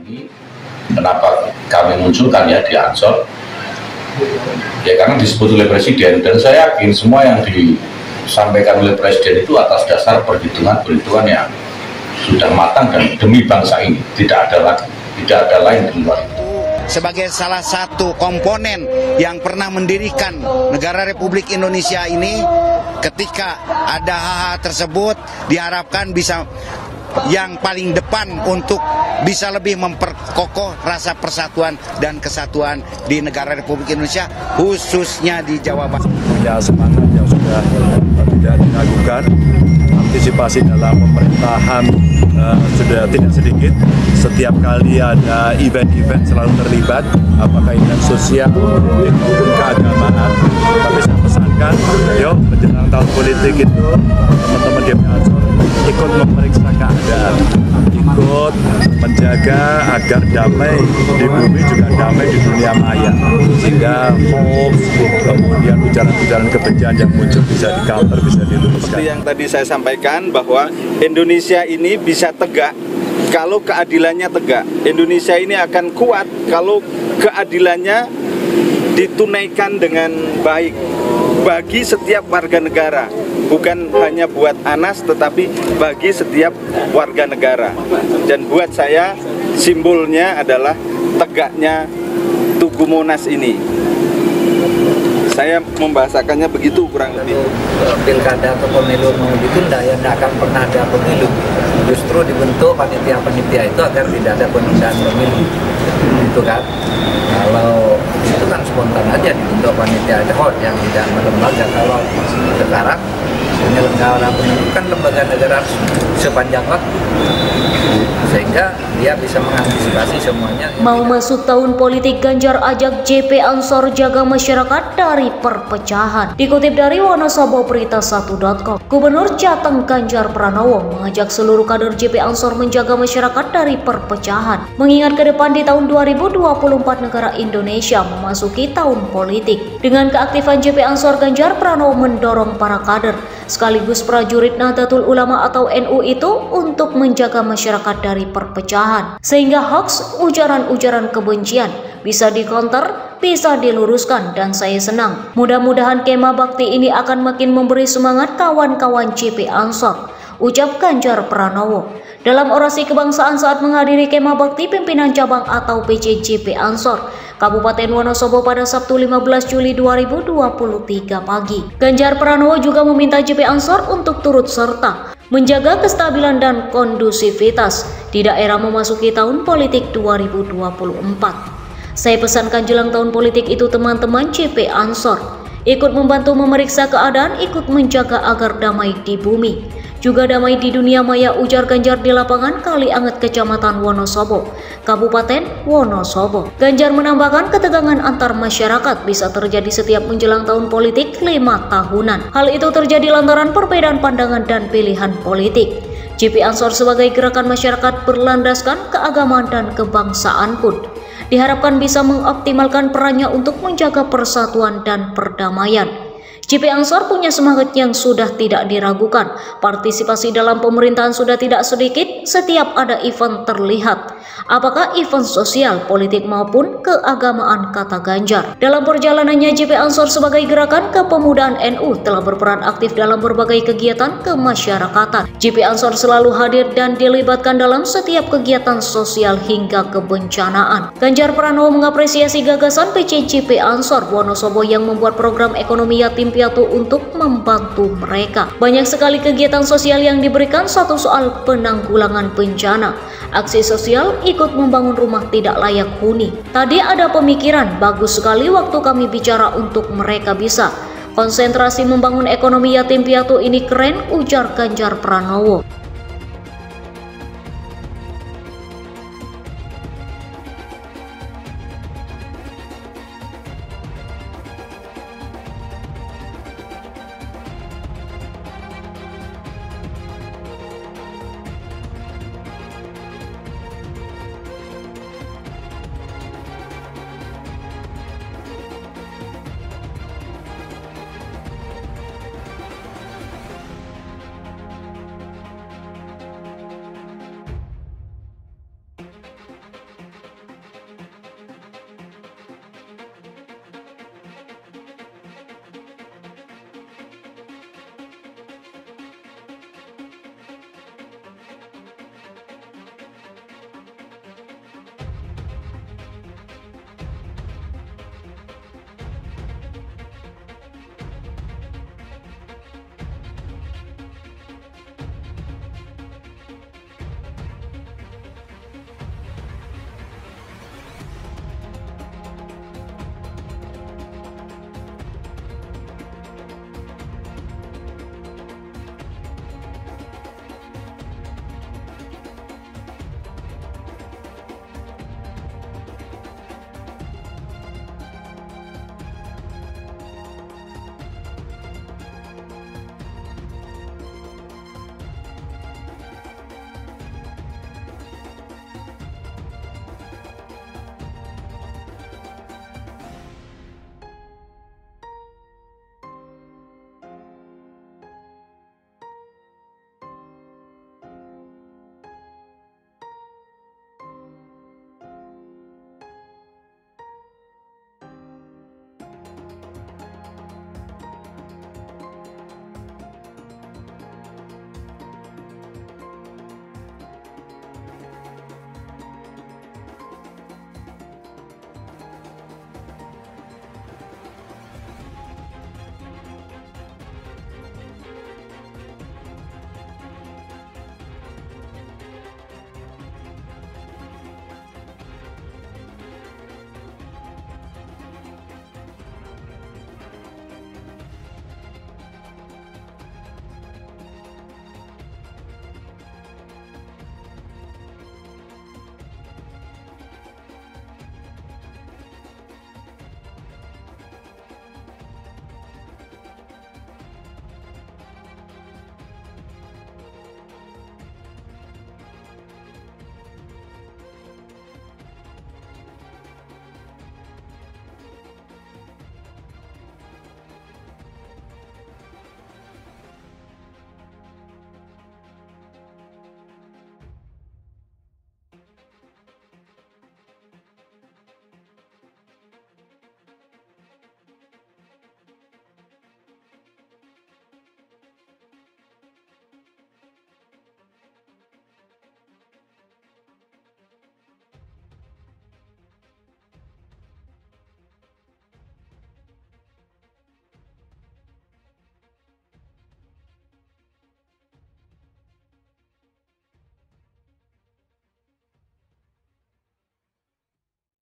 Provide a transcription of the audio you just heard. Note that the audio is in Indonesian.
ini kenapa kami munculkan ya di Ansor ya karena disebut oleh Presiden, dan saya yakin semua yang disampaikan oleh Presiden itu atas dasar perhitungan yang sudah matang dan demi bangsa ini, tidak ada lain di luar itu. Sebagai salah satu komponen yang pernah mendirikan negara Republik Indonesia ini, ketika ada hal-hal tersebut diharapkan bisa yang paling depan untuk bisa lebih memperkokoh rasa persatuan dan kesatuan di negara Republik Indonesia, khususnya di Jawa Barat. Punya semangat yang sudah tidak diragukan, antisipasi dalam pemerintahan sudah tidak sedikit. Setiap kali ada event-event selalu terlibat, apakah event sosial maupun keagamaan. Tapi saya pesankan, yuk menjelang tahun politik itu teman-teman DP Ansor ikut memeriksa keadaan, ikut menjaga agar damai di bumi juga damai di dunia maya, sehingga hoax kemudian ujaran-ujaran kebencian yang muncul bisa di-counter, bisa diluruskan. Seperti yang tadi saya sampaikan bahwa Indonesia ini bisa tegak kalau keadilannya tegak. Indonesia ini akan kuat kalau keadilannya ditunaikan dengan baik bagi setiap warga negara. Bukan hanya buat Anas, tetapi bagi setiap warga negara. Dan buat saya, simbolnya adalah tegaknya Tugu Monas ini. Saya membahasakannya begitu kurang lebih. Pilkada atau pemilu mau ditunda, ya tidak akan pernah ada pemilu. Justru dibentuk panitia-panitia itu agar tidak ada penundaan pemilu. Itu kan. Kalau itu kan spontan aja dibentuk panitia ad hoc yang tidak berlembaga. Kalau sekarang penyelenggara pemilu kan lembaga negara sepanjang waktu, sehingga dia bisa mengantisipasi semuanya. Mau masuk tahun politik, Ganjar ajak JP Ansor jaga masyarakat dari perpecahan. Dikutip dari wonosoboberita1.com, Gubernur Jateng Ganjar Pranowo mengajak seluruh kader JP Ansor menjaga masyarakat dari perpecahan. Mengingat ke depan di tahun 2024 negara Indonesia memasuki tahun politik. Dengan keaktifan JP Ansor, Ganjar Pranowo mendorong para kader sekaligus prajurit Nahdlatul Ulama atau NU itu untuk menjaga masyarakat dari perpecahan, sehingga hoax, ujaran-ujaran kebencian bisa dikonter, bisa diluruskan. Dan saya senang, mudah-mudahan kemah bakti ini akan makin memberi semangat kawan-kawan JP Ansor, ucap Ganjar Pranowo dalam orasi kebangsaan saat menghadiri kemah bakti pimpinan cabang atau PC JP Ansor Kabupaten Wonosobo pada Sabtu 15 Juli 2023 pagi. Ganjar Pranowo juga meminta JP Ansor untuk turut serta menjaga kestabilan dan kondusivitas di daerah memasuki tahun politik 2024. Saya pesankan jelang tahun politik itu teman-teman JP Ansor ikut membantu memeriksa keadaan, ikut menjaga agar damai di bumi, juga damai di dunia maya, ujar Ganjar di lapangan Kalianget, Kecamatan Wonosobo, Kabupaten Wonosobo. Ganjar menambahkan ketegangan antar masyarakat bisa terjadi setiap menjelang tahun politik 5 tahunan. Hal itu terjadi lantaran perbedaan pandangan dan pilihan politik. JP Ansor sebagai gerakan masyarakat berlandaskan keagamaan dan kebangsaan pun diharapkan bisa mengoptimalkan perannya untuk menjaga persatuan dan perdamaian. JP Ansor punya semangat yang sudah tidak diragukan. Partisipasi dalam pemerintahan sudah tidak sedikit. Setiap ada event terlihat, apakah event sosial, politik maupun keagamaan, kata Ganjar. Dalam perjalanannya, JP Ansor sebagai gerakan kepemudaan NU telah berperan aktif dalam berbagai kegiatan kemasyarakatan. JP Ansor selalu hadir dan dilibatkan dalam setiap kegiatan sosial hingga kebencanaan. Ganjar Pranowo mengapresiasi gagasan PC JP Ansor Wonosobo yang membuat program ekonomi yatim piatu untuk membantu mereka. Banyak sekali kegiatan sosial yang diberikan. Satu soal penanggulangan bencana, aksi sosial ikut membangun rumah tidak layak huni. Tadi ada pemikiran, bagus sekali waktu kami bicara untuk mereka bisa konsentrasi membangun ekonomi yatim piatu ini, keren, ujar Ganjar Pranowo.